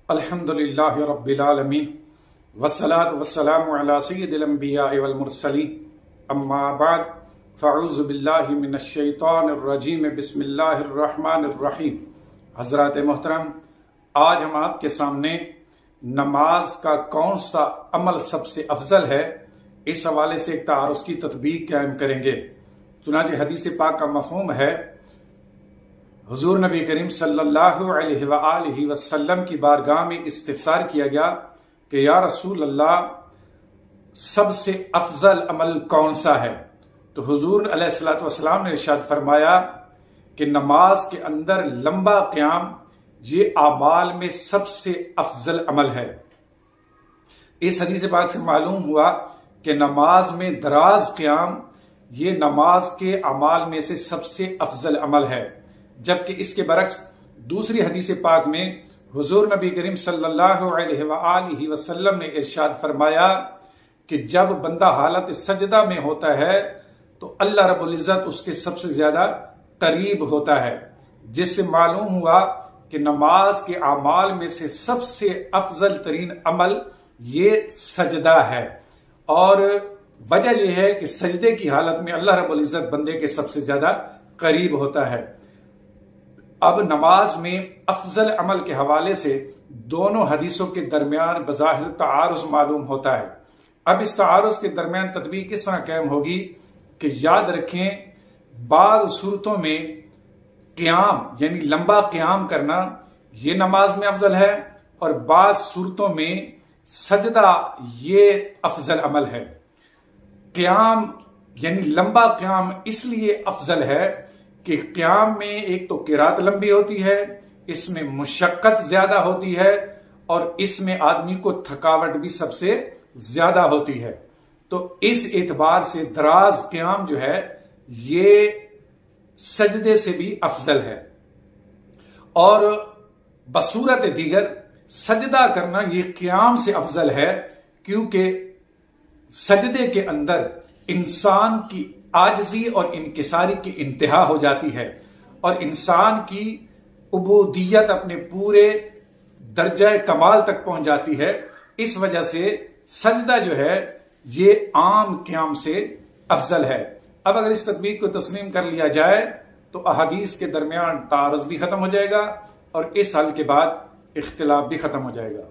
الحمدللہ رب العالمین والصلاة والسلام علی سید الانبیاء والمرسلین اما بعد فاعوذ باللہ من الشیطان الرجیم بسم اللہ الرحمن الرحیم۔ حضرات محترم، آج ہم آپ کے سامنے نماز کا کون سا عمل سب سے افضل ہے اس حوالے سے ایک تعارض کی تطبیق قائم کریں گے۔ چنانچہ حدیث پاک کا مفہوم ہے، حضور نبی کریم صلی اللہ علیہ وآلہ وسلم کی بارگاہ میں استفسار کیا گیا کہ یا رسول اللہ، سب سے افضل عمل کون سا ہے؟ تو حضور علیہ السلام نے ارشاد فرمایا کہ نماز کے اندر لمبا قیام یہ اعمال میں سب سے افضل عمل ہے۔ اس حدیث پاک سے معلوم ہوا کہ نماز میں دراز قیام یہ نماز کے اعمال میں سے سب سے افضل عمل ہے، جبکہ اس کے برعکس دوسری حدیث پاک میں حضور نبی کریم صلی اللہ علیہ وآلہ وسلم نے ارشاد فرمایا کہ جب بندہ حالت سجدہ میں ہوتا ہے تو اللہ رب العزت اس کے سب سے زیادہ قریب ہوتا ہے، جس سے معلوم ہوا کہ نماز کے اعمال میں سے سب سے افضل ترین عمل یہ سجدہ ہے، اور وجہ یہ ہے کہ سجدے کی حالت میں اللہ رب العزت بندے کے سب سے زیادہ قریب ہوتا ہے۔ اب نماز میں افضل عمل کے حوالے سے دونوں حدیثوں کے درمیان بظاہر تعارض معلوم ہوتا ہے۔ اب اس تعارض کے درمیان تطبیق کس طرح قائم ہوگی کہ یاد رکھیں، بعض صورتوں میں قیام یعنی لمبا قیام کرنا یہ نماز میں افضل ہے، اور بعض صورتوں میں سجدہ یہ افضل عمل ہے۔ قیام یعنی لمبا قیام اس لیے افضل ہے کہ قیام میں ایک تو قرات لمبی ہوتی ہے، اس میں مشقت زیادہ ہوتی ہے، اور اس میں آدمی کو تھکاوٹ بھی سب سے زیادہ ہوتی ہے۔ تو اس اعتبار سے دراز قیام جو ہے یہ سجدے سے بھی افضل ہے، اور بصورت دیگر سجدہ کرنا یہ قیام سے افضل ہے، کیونکہ سجدے کے اندر انسان کی عاجزی اور انکساری کی انتہا ہو جاتی ہے، اور انسان کی عبودیت اپنے پورے درجہ کمال تک پہنچ جاتی ہے۔ اس وجہ سے سجدہ جو ہے یہ عام قیام سے افضل ہے۔ اب اگر اس تطبیق کو تسلیم کر لیا جائے تو احادیث کے درمیان تعارض بھی ختم ہو جائے گا، اور اس حل کے بعد اختلاف بھی ختم ہو جائے گا۔